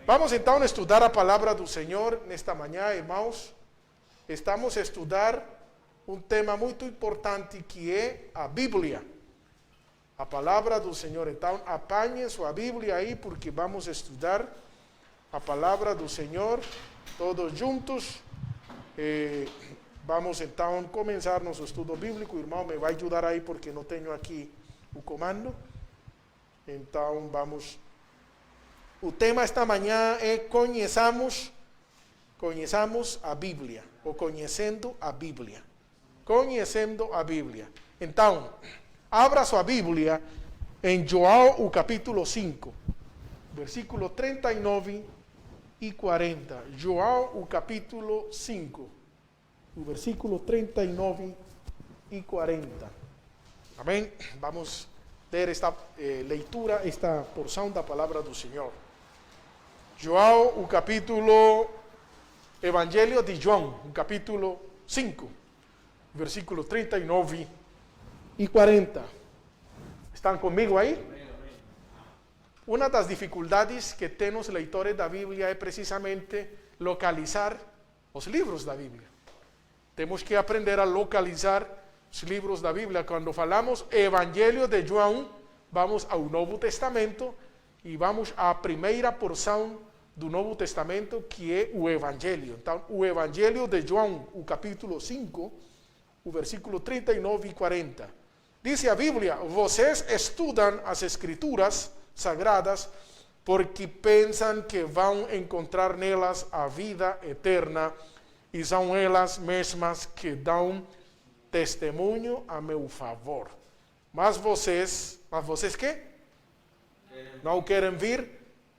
Vamos então a estudar a palavra do Senhor nesta manhã, irmãos. Estamos a estudar um tema muito importante que é a Bíblia. A palavra do Senhor. Então, apanhe sua Bíblia aí, porque vamos estudar a palavra do Senhor todos juntos. Vamos então começar nosso estudo bíblico. O irmão me vai ajudar aí, porque não tenho aqui o comando. Então, vamos. O tema esta manhã é conheçamos a Bíblia, ou conhecendo a Bíblia. Conhecendo a Bíblia. Então, abra sua Bíblia em João, o capítulo 5, versículo 39 e 40. João, o capítulo 5, o versículo 39 e 40. Amém? Vamos ter esta leitura, esta porção da palavra do Senhor. João, o capítulo, Evangelho de João, o capítulo 5, versículo 39 e 40. Estão comigo aí? Uma das dificuldades que tem os leitores da Bíblia é precisamente localizar os livros da Bíblia. Temos que aprender a localizar os livros da Bíblia. Quando falamos Evangelho de João, vamos ao Novo Testamento e vamos à primeira porção do Novo Testamento, que é o Evangelho. Então, o Evangelho de João, o capítulo 5, o versículo 39 e 40. Diz a Bíblia: vocês estudam as Escrituras Sagradas porque pensam que vão encontrar nelas a vida eterna, e são elas mesmas que dão testemunho a meu favor. Mas vocês quê? Não querem vir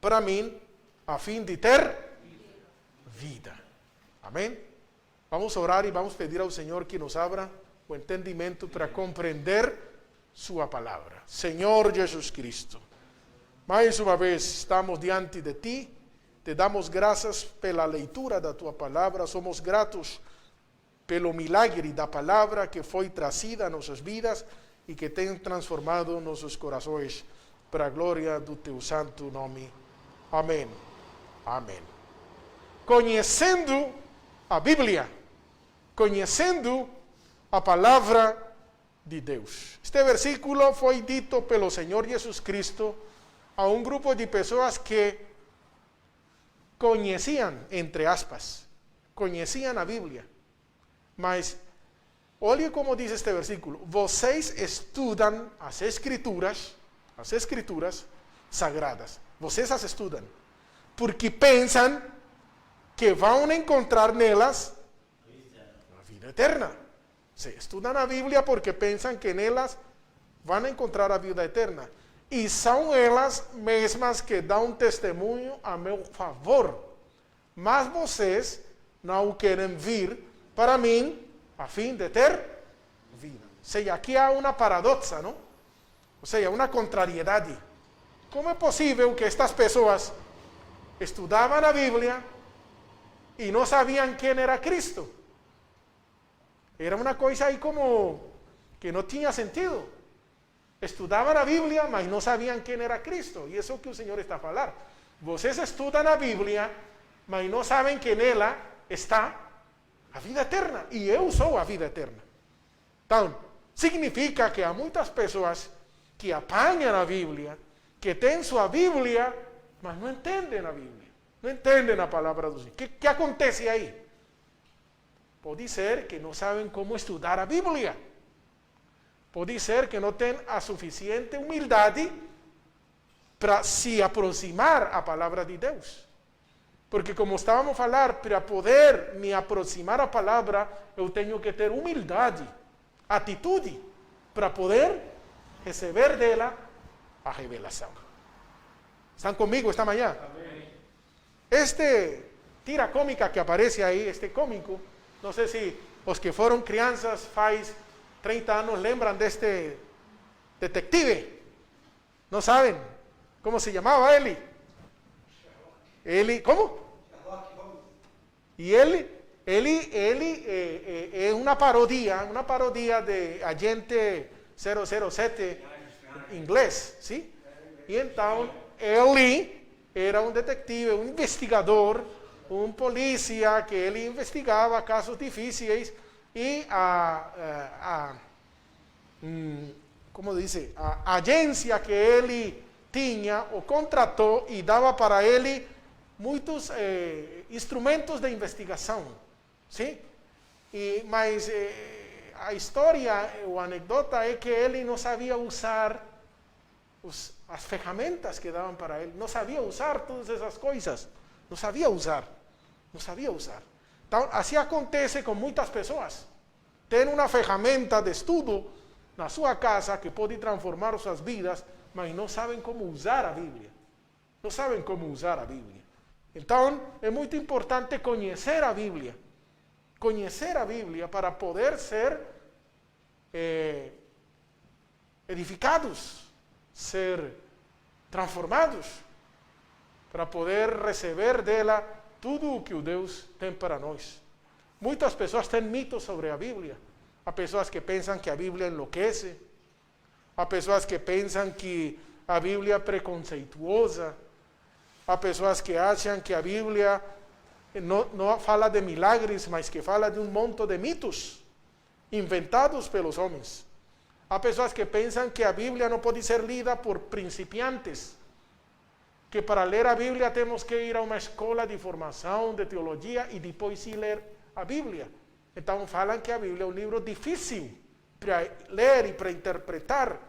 para mim a fim de ter vida. Amém? Vamos orar e vamos pedir ao Senhor que nos abra o entendimento para compreender sua palavra. Senhor Jesus Cristo, mais uma vez estamos diante de Ti, te damos graças pela leitura da Tua palavra, somos gratos pelo milagre da palavra que foi trazida a nossas vidas e que tem transformado nossos corações para a glória do Teu santo nome. Amém. Amém. Conhecendo a Bíblia, conhecendo a palavra de Deus. Este versículo foi dito pelo Senhor Jesus Cristo a um grupo de pessoas que conheciam, entre aspas, conheciam a Bíblia. Mas, olhe como diz este versículo: vocês estudam as Escrituras sagradas. Vocês as estudam porque pensam que vão encontrar nelas a vida eterna. Se estudam a Bíblia porque pensam que nelas vão encontrar a vida eterna. E são elas mesmas que dão testemunho a meu favor. Mas vocês não querem vir para mim a fim de ter vida. Ou seja, aqui há uma paradoxa, não? Ou seja, uma contrariedade. Como é possível que estas pessoas estudavam a Bíblia e não sabiam quem era Cristo? Era uma coisa aí como que não tinha sentido. Estudavam a Bíblia, mas não sabiam quem era Cristo. E isso é o que o Senhor está a falar. Vocês estudam a Bíblia, mas não sabem que nela está a vida eterna. E eu sou a vida eterna. Então, significa que há muitas pessoas que apanham a Bíblia, que têm sua Bíblia, mas não entendem a Bíblia. Não entendem a palavra do Senhor. O que acontece aí? Pode ser que não sabem como estudar a Bíblia. Pode ser que não têm a suficiente humildade para se aproximar à palavra de Deus. Porque, como estávamos a falar, para poder me aproximar à palavra, eu tenho que ter humildade, atitude, para poder receber dela a revelação. ¿Estão comigo esta manhã? Amém. Este tira cômica que aparece aí, este cômico, não sei se os que foram crianças faz 30 anos lembram deste detetive. Não sabem como se chamava ele? Ele, como? E ele é uma parodia de Agente 007 inglês, sim? E então ele era un detective, un investigador, un policía que ele investigava casos difíceis e como dice, a agência que ele tinha o contratou e dava para ele muitos instrumentos de investigação, sim? Mas a história, ou a anedota é que ele não sabia usar as ferramentas que davam para ele, não sabia usar todas essas coisas, não sabia usar. Então, assim acontece com muitas pessoas. Tem uma ferramenta de estudo na sua casa que pode transformar suas vidas, mas não sabem como usar a Bíblia. Então, é muito importante conhecer a Bíblia. Para poder ser edificados, ser transformados, para poder receber dela tudo o que o Deus tem para nós. Muitas pessoas têm mitos sobre a Bíblia. Há pessoas que pensam que a Bíblia enlouquece. Há pessoas que pensam que a Bíblia é preconceituosa. Há pessoas que acham que a Bíblia não fala de milagres, mas que fala de um monte de mitos inventados pelos homens. Há pessoas que pensam que a Bíblia não pode ser lida por principiantes, que para ler a Bíblia temos que ir a uma escola de formação, de teologia, e depois sim ler a Bíblia. Então falam que a Bíblia é um livro difícil para ler e para interpretar.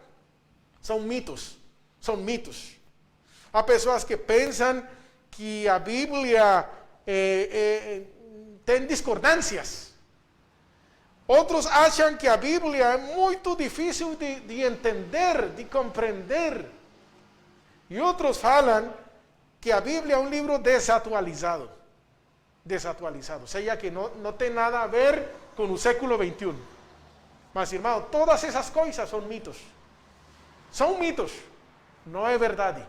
São mitos. Há pessoas que pensam que a Bíblia tem discordâncias. Outros acham que a Bíblia é muito difícil de entender, de compreender. E outros falam que a Bíblia é um livro desatualizado. Ou seja, que não tem nada a ver com o século XXI. Mas, irmão, todas essas coisas são mitos. Não é verdade.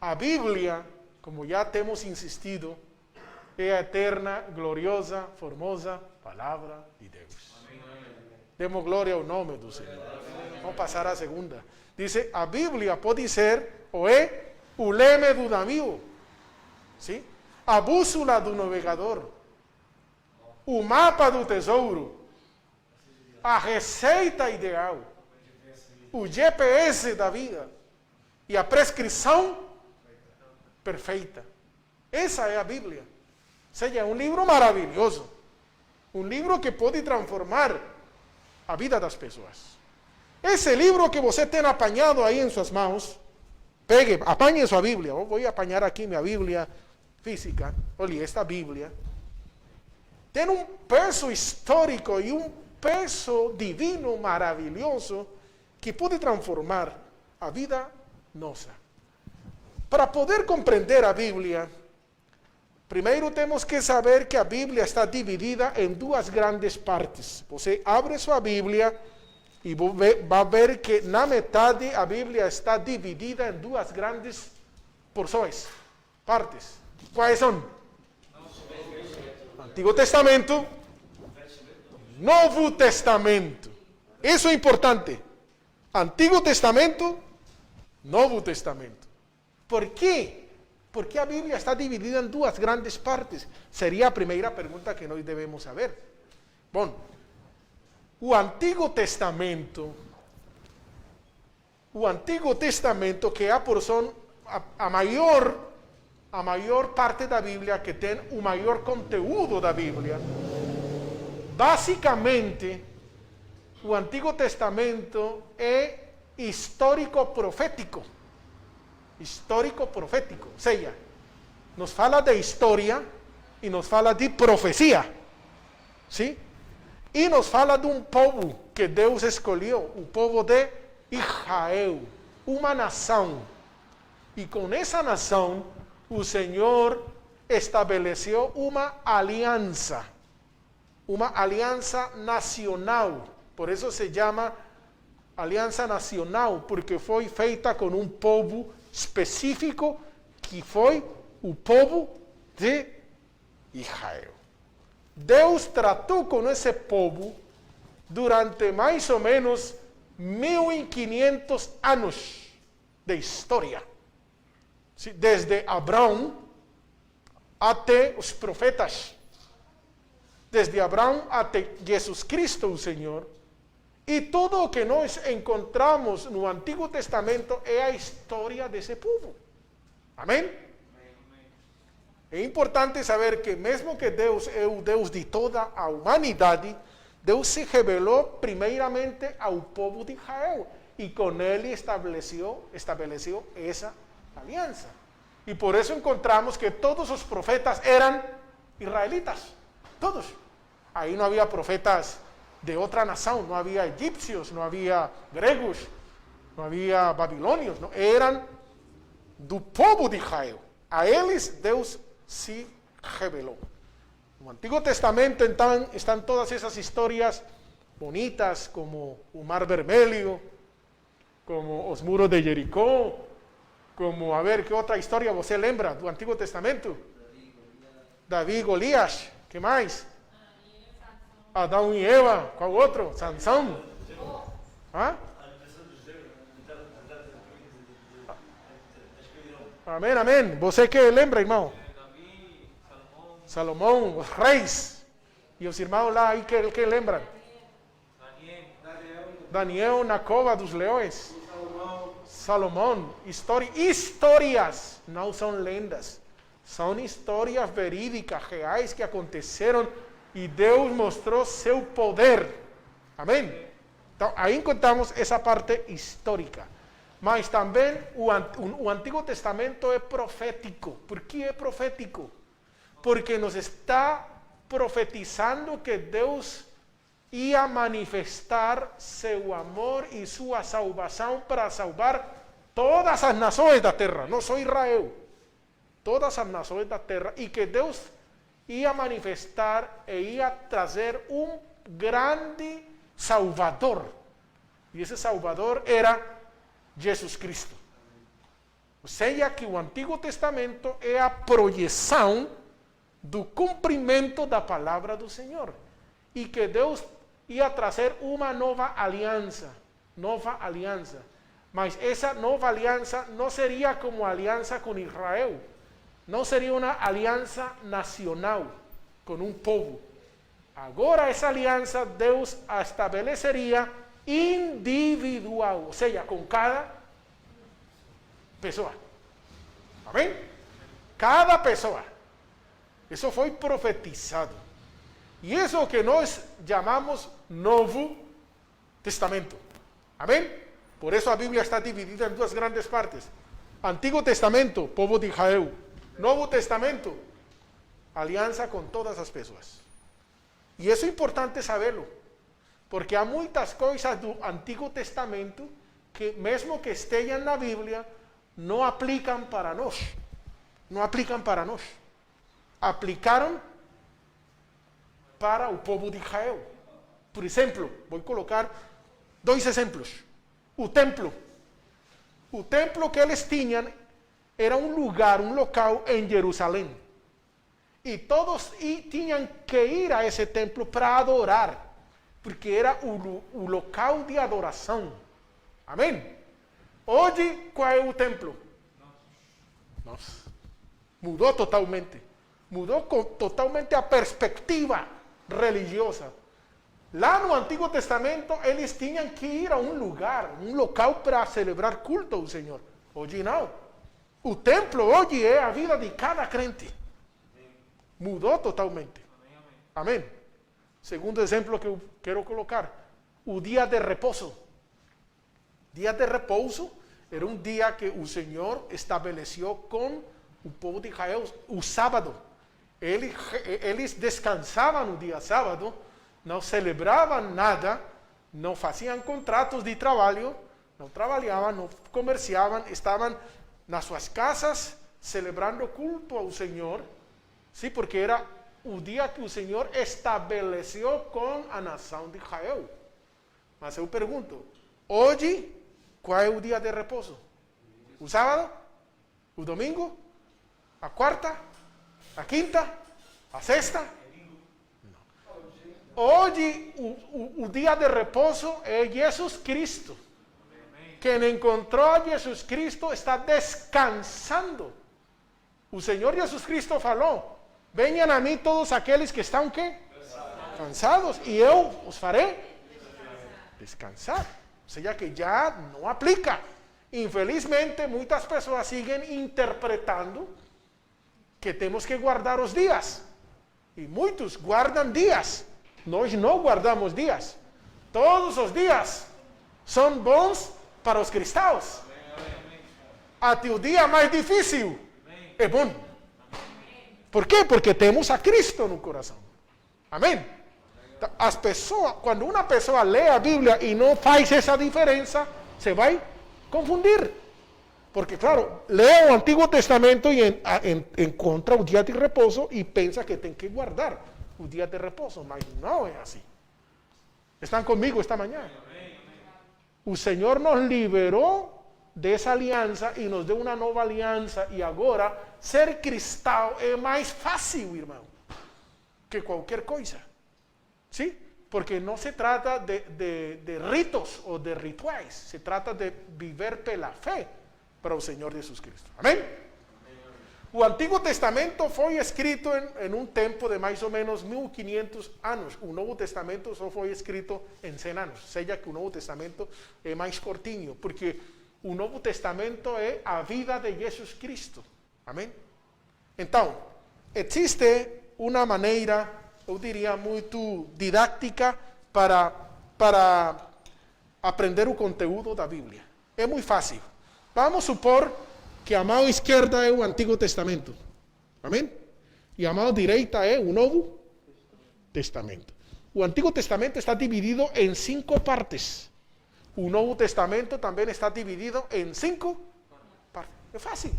A Bíblia, como já temos insistido, é a eterna, gloriosa, formosa Palavra de Deus. Demos glória ao nome do Senhor. Vamos passar à segunda. Diz, a Bíblia pode ser, ou é, o leme do navio, sim? A bússola do navegador, o mapa do tesouro, a receita ideal, o GPS da vida e a prescrição perfeita. Essa é a Bíblia. Ou seja, é um livro maravilhoso. Um livro que pode transformar a vida das pessoas. Esse livro que você tem apanhado aí em suas mãos, apanhe sua Bíblia. Eu vou apanhar aqui minha Bíblia física. Olha, esta Bíblia tem um peso histórico e um peso divino maravilhoso que pode transformar a vida nossa. Para poder compreender a Bíblia, primeiro temos que saber que a Bíblia está dividida em duas grandes partes. Você abre sua Bíblia e vai ver que na metade a Bíblia está dividida em duas grandes porções, partes. Quais são? Antigo Testamento, Novo Testamento. Isso é importante. Antigo Testamento, Novo Testamento. Por quê? Porque a Bíblia está dividida em duas grandes partes. Seria a primeira pergunta que nós devemos saber. Bom, o Antigo Testamento, que é a porção, a maior parte da Bíblia, que tem o maior conteúdo da Bíblia, basicamente, o Antigo Testamento é histórico-profético. Ou seja, nos fala de história e nos fala de profecia. ¿Sí? E nos fala de um povo que Deus escolheu, o povo de Israel, uma nação. E com essa nação, o Senhor estabeleceu uma aliança nacional. Por isso se chama aliança nacional, porque foi feita com um povo específico, que foi o povo de Israel. Deus tratou com esse povo durante mais ou menos 1500 anos de história. Sim, desde Abraão até os profetas. Desde Abraão até Jesus Cristo, o Senhor. E tudo o que nós encontramos no Antigo Testamento é a história desse povo. Amém? É importante saber que mesmo que Deus é o Deus de toda a humanidade, Deus se revelou primeiramente ao povo de Israel e com ele estabeleceu essa aliança. E por isso encontramos que todos os profetas eram israelitas, todos. Aí não havia profetas de outra nação, não havia egípcios, não havia gregos, não havia babilônios, não, eram do povo de Israel. A eles Deus se revelou. No Antigo Testamento então, estão todas essas histórias bonitas, como o Mar Vermelho, como os muros de Jericó, como, a ver, que outra história você lembra do Antigo Testamento? Davi e Golias, que mais? Adão e Eva, qual outro? Sansão? Hã? Amém, amém. Você que lembra, irmão? Salomão, os reis. E os irmãos lá aí que lembram? Daniel na cova dos leões. Salomão, histórias, não são lendas. São histórias verídicas, reais, que aconteceram e Deus mostrou seu poder. Amém? Então, aí encontramos essa parte histórica. Mas também o Antigo Testamento é profético. Por que é profético? Porque nos está profetizando que Deus ia manifestar seu amor e sua salvação para salvar todas as nações da terra, não só Israel, todas as nações da terra, e que Deus ia manifestar e ia trazer um grande Salvador, e esse Salvador era Jesus Cristo. Ou seja, que o Antigo Testamento é a projeção do cumprimento da palavra do Senhor, e que Deus ia trazer uma nova aliança, mas essa nova aliança não seria como a aliança com Israel, não seria uma aliança nacional com um povo. Agora essa aliança Deus a estabeleceria individual, ou seja, com cada pessoa. Amém? Cada pessoa. Isso foi profetizado. E isso é o que nós chamamos Novo Testamento. Amém? Por isso a Bíblia está dividida em duas grandes partes. Antigo Testamento, povo de Israel. Novo Testamento, aliança com todas as pessoas. E isso é importante saberlo, porque há muitas coisas do Antigo Testamento que, mesmo que estejam na Bíblia, não aplicam para nós. Não aplicam para nós. Aplicaram para o povo de Israel. Por exemplo, vou colocar 2 exemplos. O templo. O templo que eles tinham era um lugar, um local em Jerusalém. E todos tinham que ir a esse templo para adorar, porque era o local de adoração. Amém? Hoje, qual é o templo? Nossa. Mudou totalmente. Mudou totalmente a perspectiva religiosa. Lá no Antigo Testamento, eles tinham que ir a um lugar, um local para celebrar culto ao Senhor. Hoje não. O templo hoje é a vida de cada crente. Mudou totalmente. Amém. Segundo exemplo que eu quero colocar, o dia de repouso. Dia de repouso era um dia que o Senhor estabeleceu com o povo de Israel, o sábado. Eles descansavam no dia sábado, não celebravam nada, não faziam contratos de trabalho, não trabalhavam, não comerciavam, estavam nas suas casas celebrando culto ao Senhor, sim, porque era o dia que o Senhor estabeleceu com a nação de Israel. Mas eu pergunto, hoje, qual é o dia de repouso? O sábado? O domingo? A quarta? A quinta? A sexta? Não. Hoje, o dia de repouso é Jesus Cristo. quien encontrou a Jesus Cristo está descansando. O Senhor Jesus Cristo falou: venham a mim todos aqueles que estão ¿quê? Cansados, e eu os farei descansar. Ou seja, que já não aplica. Infelizmente, muitas pessoas seguem interpretando que temos que guardar os dias. E muitos guardam dias. Nós não guardamos dias. Todos os dias são bons para os cristãos. Até o dia mais difícil é bom. Por quê? Porque temos a Cristo no coração. Amém? As pessoas, quando uma pessoa lê a Bíblia e não faz essa diferença, se vai confundir. Porque, claro, lê o Antigo Testamento e encontra o dia de repouso e pensa que tem que guardar o dia de repouso, mas não é assim. Estão comigo esta manhã? O Senhor nos liberou dessa aliança e nos deu uma nova aliança, e agora ser cristão é mais fácil, irmão, que qualquer coisa. ¿Sí? Porque não se trata de ritos ou de rituais, se trata de viver pela fé para o Senhor Jesus Cristo. Amém? O Antigo Testamento foi escrito em um tempo de mais ou menos 1500 anos. O Novo Testamento só foi escrito em 100 anos. Seja que o Novo Testamento é mais curtinho, porque o Novo Testamento é a vida de Jesus Cristo. Amém? Então, existe uma maneira, eu diria, muito didática para aprender o conteúdo da Bíblia. É muito fácil. Vamos supor que a mão esquerda é o Antigo Testamento. Amém? E a mão direita é o Novo Testamento. O Antigo Testamento está dividido em 5 partes. O Novo Testamento também está dividido em 5 partes. É fácil.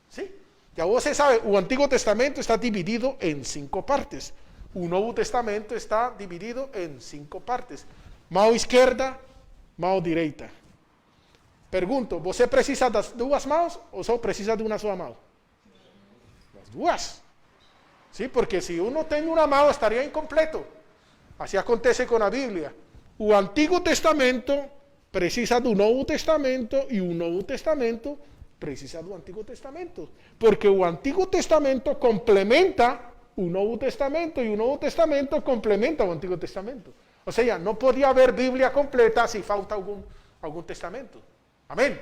Sim? Já você sabe, o Antigo Testamento está dividido em 5 partes. O Novo Testamento está dividido em 5 partes. Mão esquerda, mão direita. Pergunto, você precisa das duas mãos ou só precisa de uma só mão? Das duas. Sim, porque se um não tem uma mão, estaria incompleto. Assim acontece com a Bíblia. O Antigo Testamento precisa do Novo Testamento e o Novo Testamento precisa do Antigo Testamento. Porque o Antigo Testamento complementa o Novo Testamento e o Novo Testamento complementa o Antigo Testamento. Ou seja, não podia haver Bíblia completa se falta algum testamento. Amém?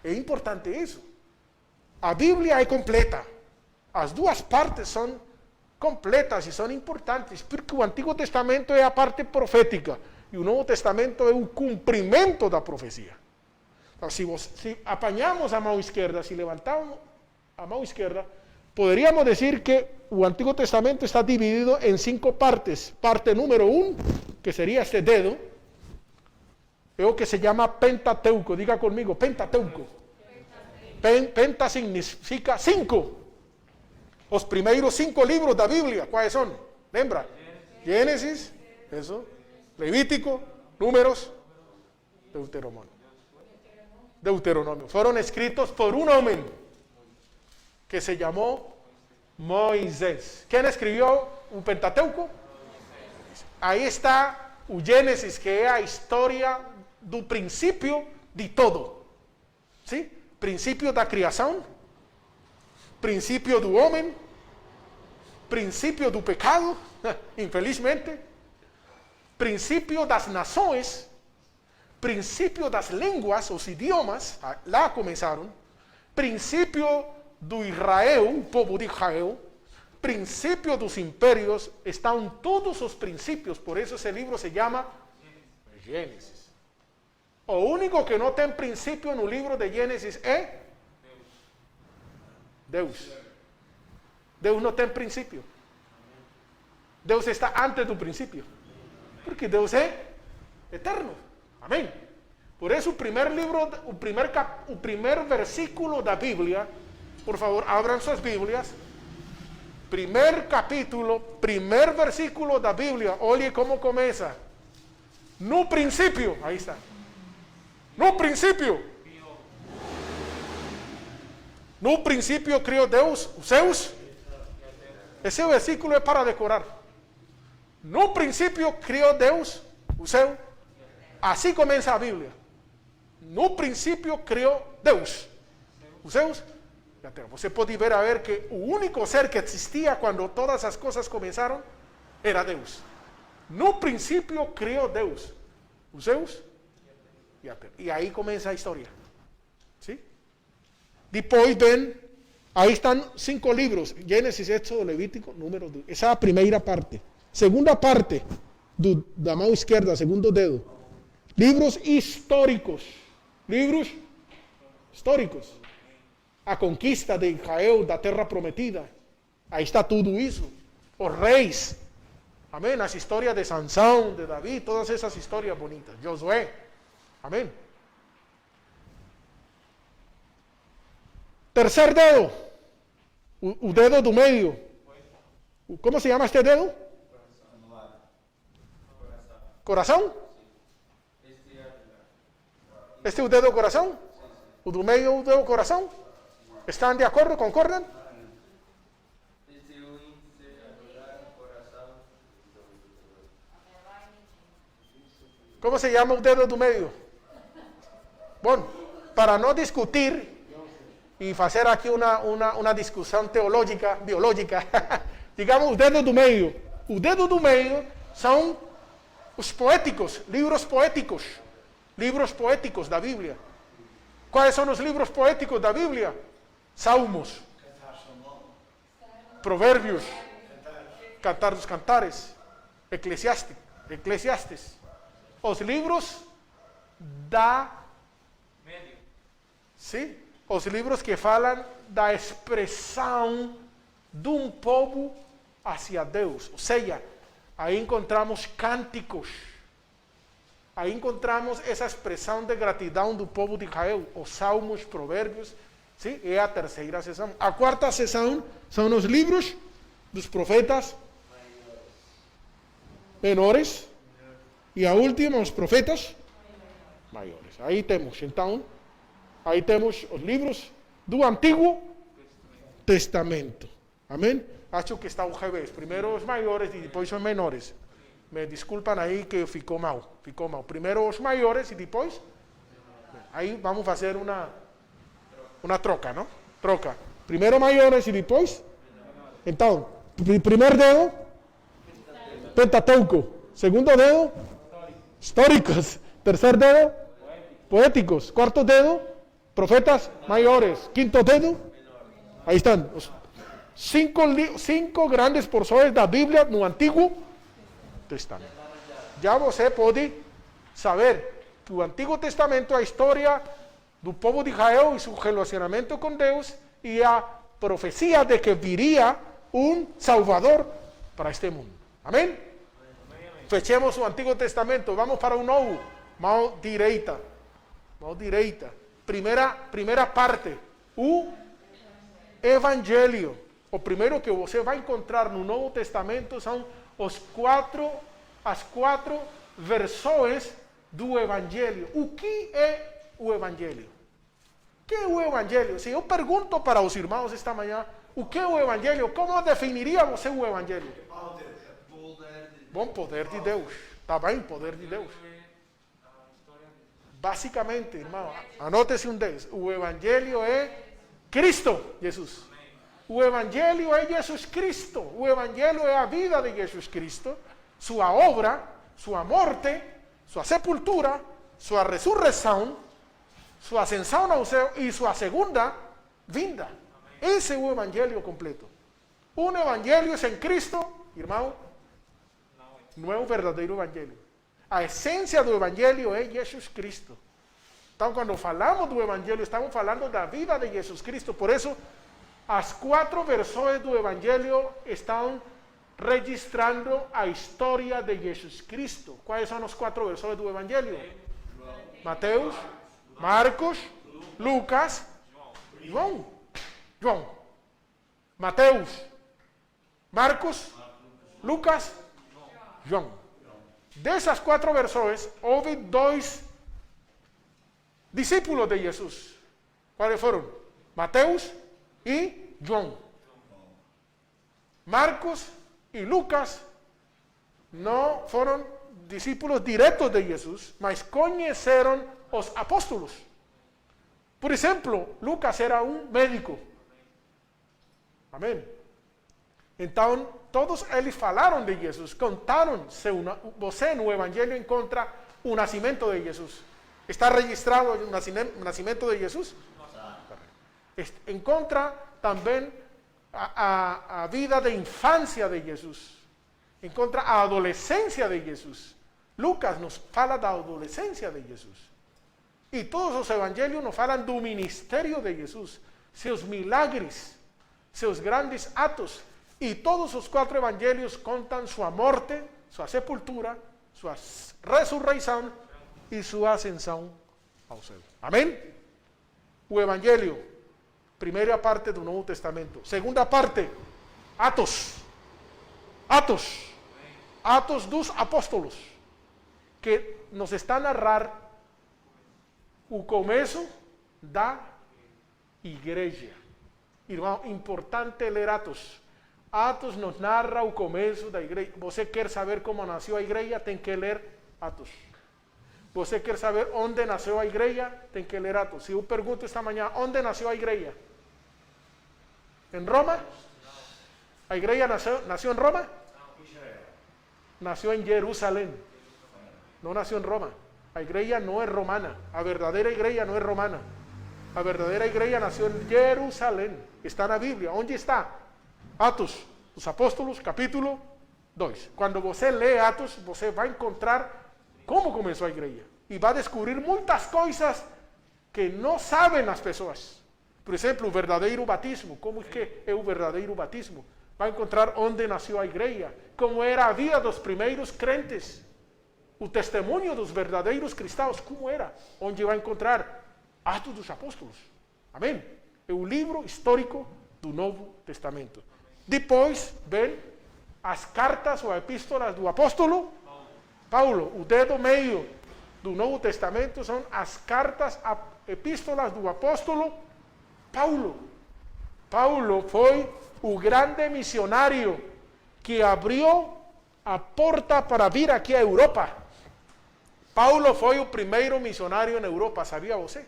É importante isso. A Bíblia é completa. As duas partes são completas e são importantes, porque o Antigo Testamento é a parte profética e o Novo Testamento é o cumprimento da profecia. Então, se apanhamos a mão esquerda, se levantamos a mão esquerda, poderíamos dizer que o Antigo Testamento está dividido em 5 partes. Parte número 1, que seria este dedo, é o que se chama Pentateuco. Diga comigo, Pentateuco. Penta significa 5. Os primeiros 5 livros da Bíblia, quais são? Lembra? Gênesis, isso, Levítico, Números, Deuteronômio. Foram escritos por um homem que se chamou Moisés. Quem escreveu o Pentateuco? Aí está o Gênesis, que é a história do princípio de todo. Sim? Princípio da criação, princípio do homem, princípio do pecado, infelizmente, princípio das nações, princípio das línguas, os idiomas, lá começaram, princípio do Israel, o povo de Israel, princípio dos impérios, estão todos os princípios, por isso esse livro se chama Gênesis. O único que não tem princípio no livro de Gênesis é Deus. Deus não tem princípio. Deus está antes do princípio. Porque Deus é eterno. Amém? Por isso o primeiro versículo da Bíblia, por favor, abram suas Bíblias. Primeiro capítulo, primeiro versículo da Bíblia. Olhe como começa. No princípio, aí está. No princípio criou Deus os céus. Esse versículo é para decorar. No princípio criou Deus o céu. Assim começa a Bíblia. no princípio criou Deus. Os Zeus. Você pode ver que o único ser que existia quando todas as coisas começaram era Deus. No princípio criou Deus. Os Zeus e a terra. E aí começa a história. ¿Sí? Depois vem, aí estão 5 livros: Gênesis, Éxodo, Levítico, Número. Essa é a primeira parte. Segunda parte, da mão esquerda, segundo dedo. Livros históricos. Livros históricos. A conquista de Israel, da terra prometida. Aí está tudo isso. Os reis. Amém. As histórias de Sansão, de Davi, todas essas histórias bonitas. Josué. Amém. Tercer dedo. O dedo do meio. Como se chama este dedo? Coração? Este é o dedo do coração? O do meio é o dedo do coração? Estão de acordo? Concordam? Como se chama o dedo do meio? Bom, para não discutir e fazer aqui uma discussão teológica, biológica, digamos o dedo do meio. O dedo do meio são os poéticos, livros poéticos da Bíblia. Quais são os livros poéticos da Bíblia? Salmos, Provérbios, Cantar dos Cantares, Eclesiastes. Os livros os livros que falam da expressão de um povo hacia Deus. Ou seja, aí encontramos cânticos. Aí encontramos essa expressão de gratidão do povo de Israel. Os Salmos, Provérbios. Sim? É a terceira sessão. A quarta sessão são os livros dos profetas menores. E a última, os profetas maiores. Aí temos, então, os livros do Antigo Testamento. Amém? Acho que está ao revés. Primeiro os maiores e depois os menores. Me desculpam aí que ficou mal. Primeiro os maiores e depois... Aí vamos fazer uma troca, não? Troca. Primeiro maiores e depois... Então, primeiro dedo... Pentateuco. Segundo dedo... Históricos. Terceiro dedo... Poéticos. Cuarto dedo... Profetas maiores. Quinto dedo... Aí estão os 5 grandes porções da Bíblia no Antigo Testamento. Já você pode saber que o Antigo Testamento é a história do povo de Israel e seu relacionamento com Deus e a profecia de que viria um Salvador para este mundo. Amém? Fechemos o Antigo Testamento, vamos para o Novo. Mão direita. Primeira parte, o Evangelho. O primeiro que você vai encontrar no Novo Testamento são as 4 versões do Evangelho. O que é o Evangelho? O que é o Evangelho? Se eu pergunto para os irmãos esta manhã, o que é o Evangelho? Como definiria você o Evangelho? Bom, poder de Deus. Está bem, poder de Deus. Basicamente, irmão, anote-se um deles. O Evangelho é Cristo, Jesus. O Evangelho é Jesus Cristo. O Evangelho é a vida de Jesus Cristo, sua obra, sua morte, sua sepultura, sua ressurreição, sua ascensão ao céu e sua segunda vinda. Esse é o Evangelho completo. Um Evangelho sem Cristo, irmão, não é o verdadeiro Evangelho. A essência do Evangelho é Jesus Cristo. Então, quando falamos do Evangelho, estamos falando da vida de Jesus Cristo. Por isso, as 4 versões do Evangelho estão registrando a história de Jesus Cristo. Quais são as 4 versões do Evangelho? Mateus, Marcos, Lucas, João. Mateus, Marcos, Lucas, João. Dessas 4 versões, houve 2 discípulos de Jesus. Quais foram? Mateus e João. Marcos e Lucas não foram discípulos diretos de Jesus, mas conheceram os apóstolos. Por exemplo, Lucas era um médico. Amém. Então, todos eles falaram de Jesus, contaram, você no Evangelho encontra o nascimento de Jesus. Está registrado o nascimento de Jesus? Encontra também a vida de infância de Jesus. Encontra a adolescência de Jesus. Lucas nos fala da adolescência de Jesus. E todos os evangelhos nos falam do ministério de Jesus, seus milagres, seus grandes atos. E todos os 4 evangelhos contam sua morte, sua sepultura, sua ressurreição e sua ascensão ao céu. Amém? O evangelho, primeira parte do Novo Testamento. Segunda parte, Atos. Atos dos apóstolos, que nos está a narrar o começo da igreja. Irmão, importante ler Atos. Atos nos narra o começo da igreja. Você quer saber como nasceu a igreja? Tem que ler Atos. Você quer saber onde nasceu a igreja? Tem que ler Atos. Se eu pergunto esta manhã, onde nasceu a igreja? ¿En Roma? ¿La iglesia nació en Roma? Nació en Jerusalén. No nació en Roma. La iglesia no es romana. La verdadera iglesia no es romana. La verdadera iglesia nació en Jerusalén. Está en la Biblia. ¿Dónde está? Atos, los apóstolos, capítulo 2. Cuando você lee Atos, você va a encontrar cómo comenzó la iglesia. Y va a descubrir muchas cosas que no saben las personas. Por exemplo, o verdadeiro batismo. Como é que é o verdadeiro batismo? Vai encontrar onde nasceu a igreja, como era a vida dos primeiros crentes, o testemunho dos verdadeiros cristãos, como era, onde vai encontrar Atos dos Apóstolos. Amém? É o livro histórico do Novo Testamento. Depois vem as cartas ou epístolas do apóstolo Paulo. O dedo meio do Novo Testamento são as cartas, epístolas do apóstolo Paulo. Paulo foi o grande missionário que abriu a porta para vir aqui à Europa. Paulo foi o primeiro missionário na Europa, sabia você?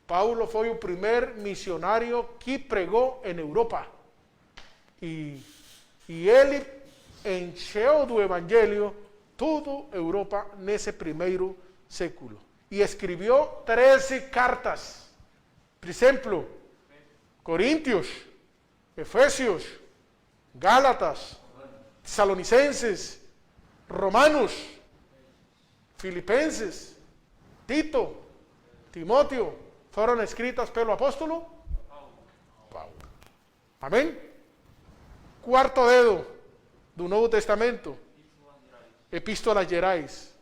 Paulo foi o primeiro missionário que pregou em Europa. E ele encheu do evangelho toda a Europa nesse primeiro século. E escreveu 13 cartas. Por exemplo, Coríntios, Efésios, Gálatas, Tessalonicenses, Romanos, Filipenses, Tito, Timóteo, foram escritas pelo apóstolo Paulo. Amém? Quarto dedo do Novo Testamento, epístolas gerais,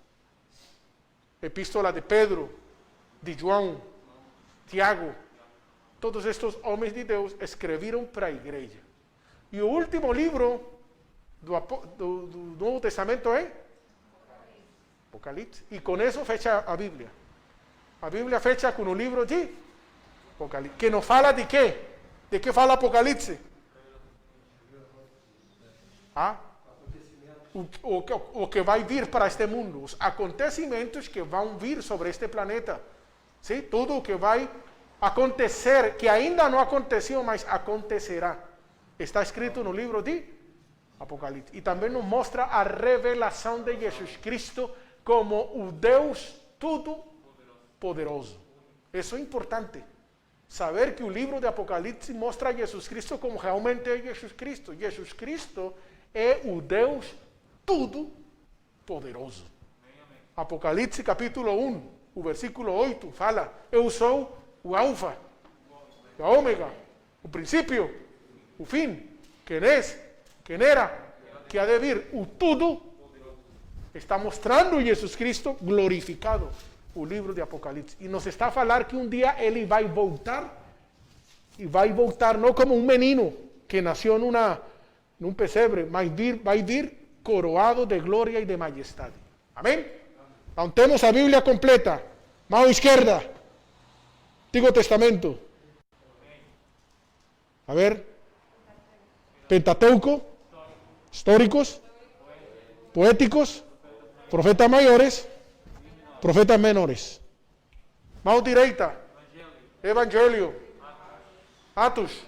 epístola de Pedro, de João, Tiago. Todos estes homens de Deus escreveram para a igreja. E o último livro do Novo Testamento é Apocalipse. E com isso fecha a Bíblia. A Bíblia fecha com o livro de Apocalipse. Que nos fala de quê? De que fala Apocalipse? O que vai vir para este mundo. Os acontecimentos que vão vir sobre este planeta. Sim? Tudo o que vai acontecer, que ainda não aconteceu, mas acontecerá. Está escrito no livro de Apocalipse. E também nos mostra a revelação de Jesus Cristo como o Deus Todo-Poderoso. Isso é importante. Saber que o livro de Apocalipse mostra a Jesus Cristo como realmente é Jesus Cristo. Jesus Cristo é o Deus Todo-Poderoso. Apocalipse capítulo 1, o versículo 8, fala: eu sou o Alfa, o Ômega, o princípio, o fim, quem é, quem era, que há de vir, o tudo. Está mostrando Jesus Cristo glorificado, o livro de Apocalipse. E nos está a falar que um dia ele vai voltar, e vai voltar não como um menino que nasceu num pesebre, mas vai vir coroado de glória e de majestade. Amém? Então temos a Bíblia completa. Mão esquerda, Antigo Testamento. A ver, Pentateuco, históricos, poéticos, profetas maiores Profetas menores. Mão direita. Evangelho. Atos.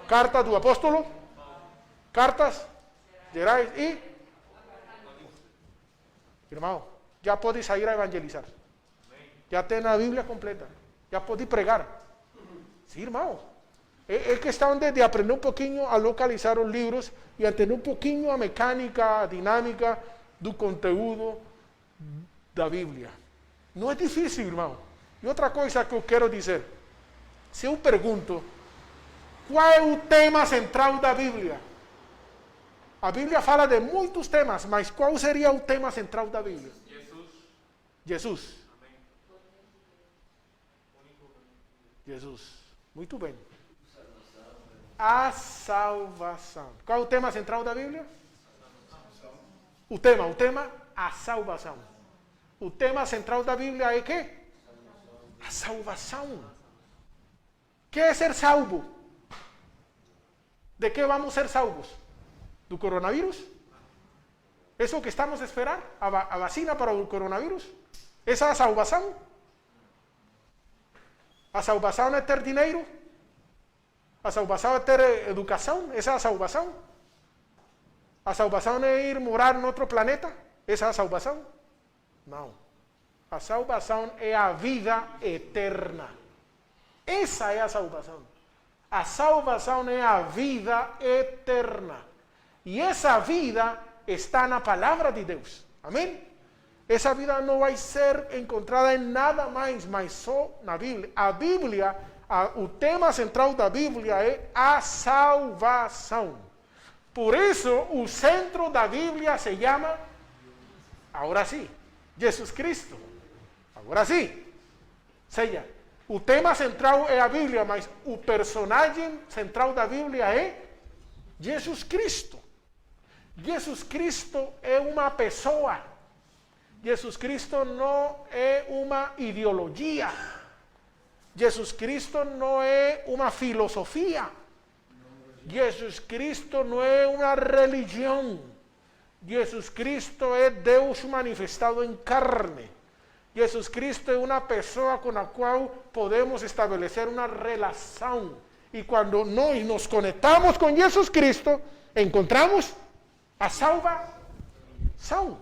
Carta do apóstolo. Cartas gerais e... Irmão, já pode sair a evangelizar. Já tem a Bíblia completa. Já pode pregar. Sim, irmão. É questão de aprender um pouquinho a localizar os livros e a entender um pouquinho a mecânica, a dinâmica do conteúdo da Bíblia. Não é difícil, irmão. E outra coisa que eu quero dizer. Se eu pergunto, qual é o tema central da Bíblia? A Bíblia fala de muitos temas, mas qual seria o tema central da Bíblia? Jesus. Jesus. Muito bem. A salvação. Qual é o tema central da Bíblia? O tema, a salvação. O tema central da Bíblia é que? A salvação. O que é ser salvo? ¿De qué vamos a ser salvos? ¿Do coronavírus? ¿Eso que estamos a esperar? ¿A vacina para o coronavírus? ¿Esa é a salvação? A salvação é ter dinheiro? A salvação é ter educação? Essa é a salvação? A salvação é ir morar em outro planeta? Essa é a salvação? Não. A salvação é a vida eterna. Essa é a salvação. A salvação é a vida eterna. E essa vida está na palavra de Deus. Amém? Essa vida não vai ser encontrada em nada mais, mas só na Bíblia. A Bíblia, o tema central da Bíblia é a salvação. Por isso, o centro da Bíblia se chama, agora sim, Jesus Cristo. Agora sim. Ou seja, o tema central é a Bíblia, mas o personagem central da Bíblia é Jesus Cristo. Jesus Cristo é uma pessoa. Jesus Cristo não é uma ideologia. Jesus Cristo não é uma filosofia. Jesus Cristo não é uma religião. Jesus Cristo é Deus manifestado em carne. Jesus Cristo é uma pessoa com a qual podemos estabelecer uma relação. E quando nós nos conectamos com Jesus Cristo, encontramos a salvação.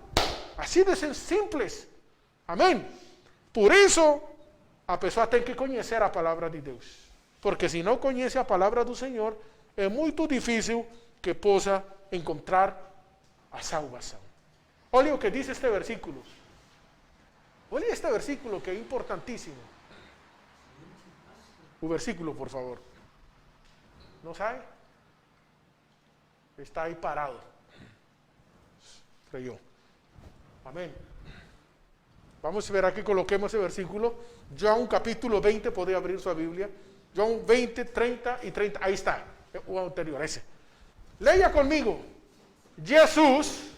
Assim de simples. Amém? Por isso, a pessoa tem que conhecer a palavra de Deus. Porque se não conhece a palavra do Senhor, é muito difícil que possa encontrar a salvação. Olha o que diz este versículo. Olha este versículo que é importantíssimo. O versículo, por favor. ¿No sabe? Está aí parado. Creyó. Amén. Vamos a ver aquí, coloquemos ese versículo. João capítulo 20, puede abrir su Biblia. João 20, 30 y 30. Ahí está. O anterior, ese. Leia conmigo. Jesús,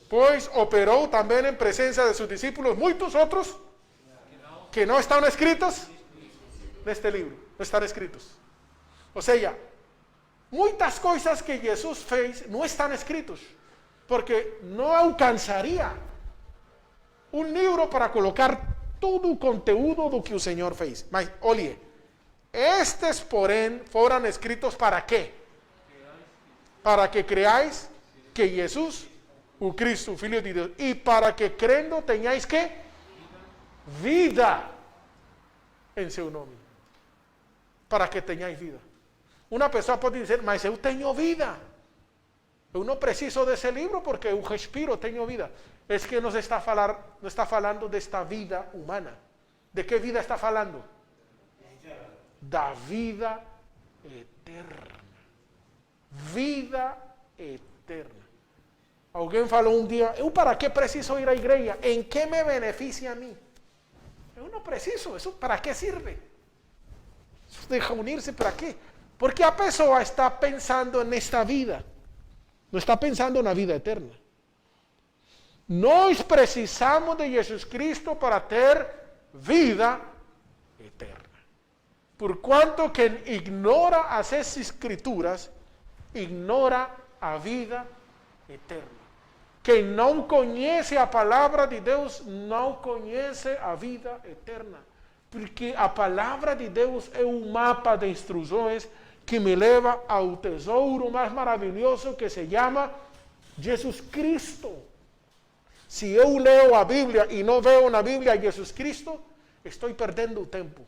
pues, operó también en presencia de sus discípulos muchos otros que no están escritos en este libro. No están escritos. O sea, muchas cosas que Jesús fez no están escritos, porque no alcanzaría um livro para colocar todo o conteúdo do que o Senhor fez. Mas, olhe, estes, porém, foram escritos para quê? Para que creáis que Jesus, o Cristo, o Filho de Deus, e para que crendo tenhais que? Vida em seu nome. Para que tenhais vida. Uma pessoa pode dizer, mas eu tenho vida. Eu não preciso desse livro porque eu respiro, tenho vida. É que não está falando desta vida humana. De que vida está falando? Da vida eterna. Vida eterna. Alguém falou um dia, eu para que preciso ir à igreja? Em que me beneficia a mim? Eu não preciso, isso para que serve? Isso de reunir-se para quê? Porque a pessoa está pensando nesta vida. Não está pensando na vida eterna. Nós precisamos de Jesus Cristo para ter vida eterna. Porquanto quem ignora as Escrituras, ignora a vida eterna. Quem não conhece a palavra de Deus não conhece a vida eterna. Porque a palavra de Deus é um mapa de instruções que me leva ao tesouro mais maravilhoso que se chama Jesus Cristo. Se eu leio a Bíblia e não vejo na Bíblia Jesus Cristo, estou perdendo o tempo.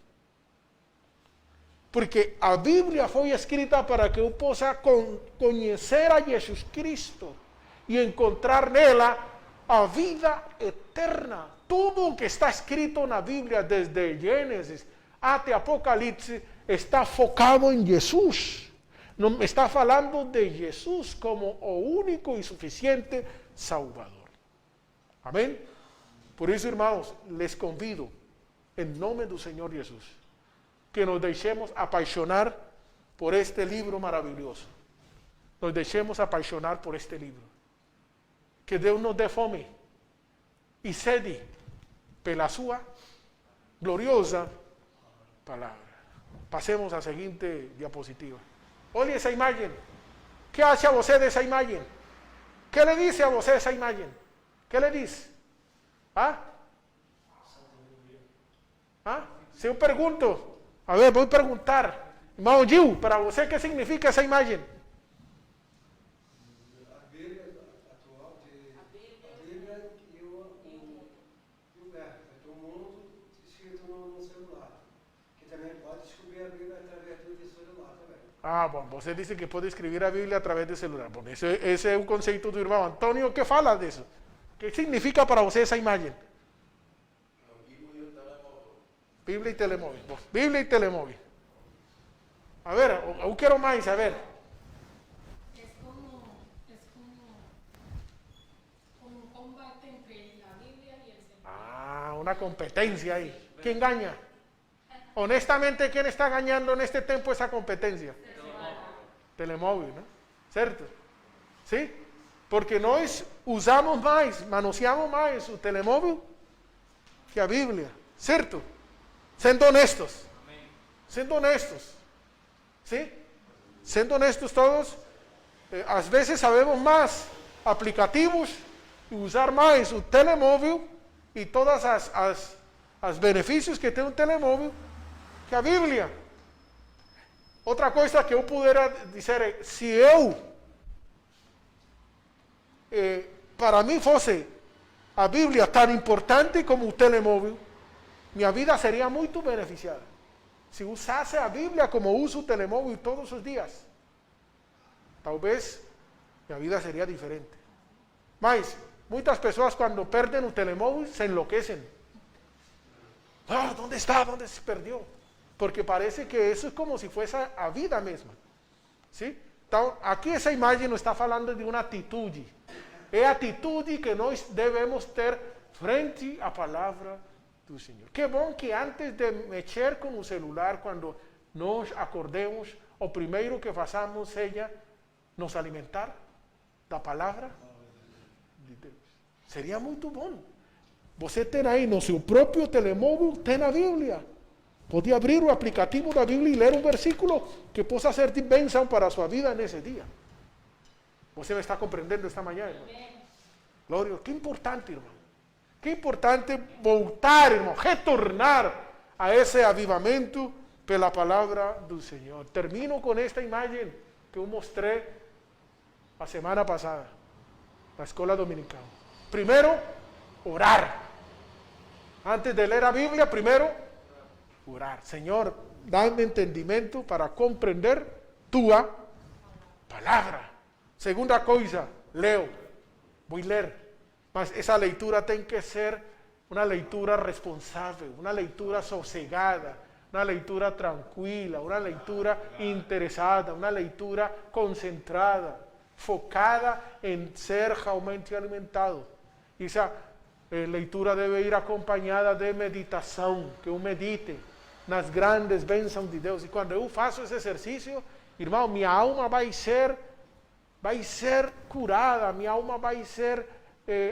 Porque a Bíblia foi escrita para que eu possa conhecer a Jesus Cristo e encontrar nela a vida eterna. Tudo o que está escrito na Bíblia, desde Gênesis até Apocalipse, está focado em Jesus. Não está falando de Jesus como o único e suficiente Salvador. Amém? Por isso, irmãos, les convido, em nome do Senhor Jesus, que nos deixemos apaixonar por este livro maravilhoso. Nos deixemos apaixonar por este livro. Que Deus nos dê fome e sede pela sua gloriosa palavra. Passemos à seguinte diapositiva. Olhe essa imagem. O que acha você dessa imagem? O que lhe diz a você essa imagem? O que lhe diz? Ah? Ah? Se eu pergunto, a ver, vou perguntar, irmão Gil, para você, o que significa essa imagem? A Bíblia atual, a Bíblia e o verbo, o mundo escrito no celular, que também pode descobrir a Bíblia através do celular também. Ah, bom, você disse que pode escrever a Bíblia através do celular. Bom, esse é o conceito do irmão Antônio, que fala disso. O que significa para você essa imagem? Bíblia e telemóvel. Bom, Bíblia e telemóvel. A ver, eu quero mais, a ver. Es como un combate entre la Biblia y el Señor. Ah, una competencia ahí. ¿Quién gana? Honestamente, ¿quién está ganando en este tiempo esa competencia? Telemóvil, ¿no? ¿Cierto? ¿Sí? Porque nós usamos mais, manoseamos mais o telemóvel que a Bíblia. ¿Cierto? Sendo honestos. Sendo honestos. ¿Sí? Sendo honestos todos, às vezes sabemos mais aplicativos e usar mais o telemóvel e todas as benefícios que tem o telemóvel que a Bíblia. Outra coisa que eu pudera dizer é, se eu, para mim fosse a Bíblia tão importante como o telemóvel, minha vida seria muito beneficiada. Se usasse a Bíblia como uso o telemóvel todos os dias, talvez minha vida seria diferente. Mas muitas pessoas, quando perdem o telemóvel, se enlouquecem. Ah, ¿dónde está? ¿Dónde se perdió? Porque parece que isso é como se fosse a vida mesma. ¿Sí? Então, aqui essa imagem não está falando de uma atitude. É a atitude que nós devemos ter frente à palavra do Senhor. Que bom que antes de mexer com o celular, quando nós acordemos, o primeiro que façamos seja nos alimentar da palavra de Deus. Seria muito bom. Você tem aí no seu próprio telemóvel, tem a Bíblia. Pode abrir o aplicativo da Bíblia e ler um versículo que possa ser de bênção para a sua vida nesse dia. Você me está compreendendo esta manhã, irmão? Glória, que importante, irmão. Que importante voltar, irmão, retornar a esse avivamento pela palavra do Senhor. Termino com esta imagem que eu mostrei a semana passada, na escola dominical. Primeiro, orar. Antes de ler a Bíblia, primeiro, orar. Senhor, dá-me entendimento para compreender tua palavra. Segunda coisa, leo. Vou ler. Mas essa leitura tem que ser uma leitura responsável, uma leitura sossegada, uma leitura tranquila, uma leitura interessada, uma leitura concentrada, focada em ser realmente alimentado. Essa leitura deve ir acompanhada de meditação, que eu medite nas grandes bênçãos de Deus. E quando eu faço esse exercício, irmão, minha alma vai ser curada, minha alma vai ser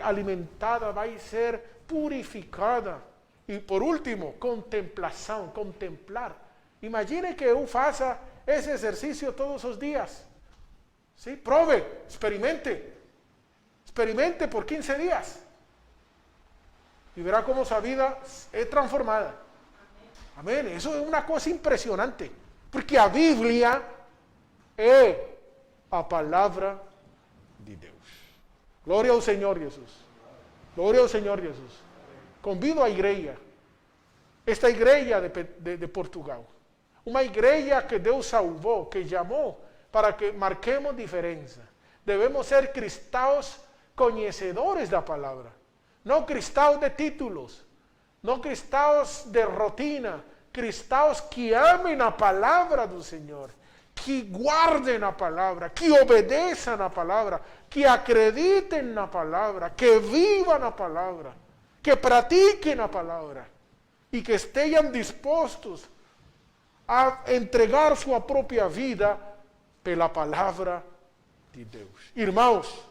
alimentada, vai ser purificada. E por último, contemplação, contemplar. Imagine que eu faça esse exercício todos os dias. ¿Sí? Prove, experimente Experimente por 15 días. Y verá cómo su vida es transformada. Amén. Eso es una cosa impresionante. Porque a Bíblia é a palavra de Deus. Glória ao Senhor Jesus. Glória ao Senhor Jesus. Convido a igreja. Esta igreja de Portugal. Uma igreja que Deus salvou, que chamou para que marquemos diferença. Devemos ser cristãos conhecedores da palavra. Não cristãos de títulos. Não cristãos de rotina. Cristãos que amem a palavra do Senhor. Que guardem a palavra. Que obedeçam a palavra. Que acreditem na palavra. Que vivam a palavra. Que pratiquem a palavra. E que estejam dispostos a entregar sua própria vida pela palavra de Deus. Irmãos,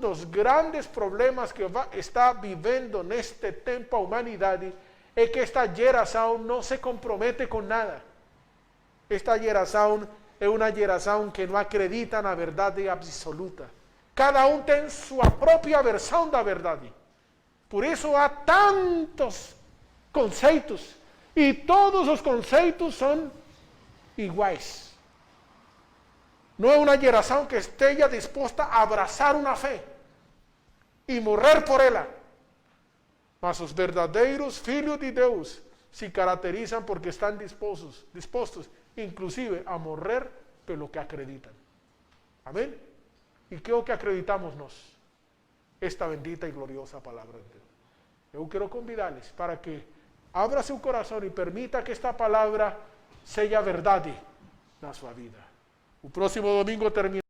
dos grandes problemas que está vivendo neste tempo a humanidade é que esta geração não se compromete com nada. Esta geração é uma geração que não acredita na verdade absoluta. Cada tem sua própria versão da verdade. Por isso há tantos conceitos. E todos os conceitos são iguais. Não é uma geração que esteja disposta a abraçar uma fé e morrer por ela. Mas os verdadeiros filhos de Deus se caracterizam porque estão dispostos inclusive a morrer pelo que acreditam. Amém? E que é o que acreditamos nós? Esta bendita e gloriosa palavra de Deus. Eu quero convidá-los para que abra seu coração e permita que esta palavra seja verdade na sua vida. O próximo domingo termina.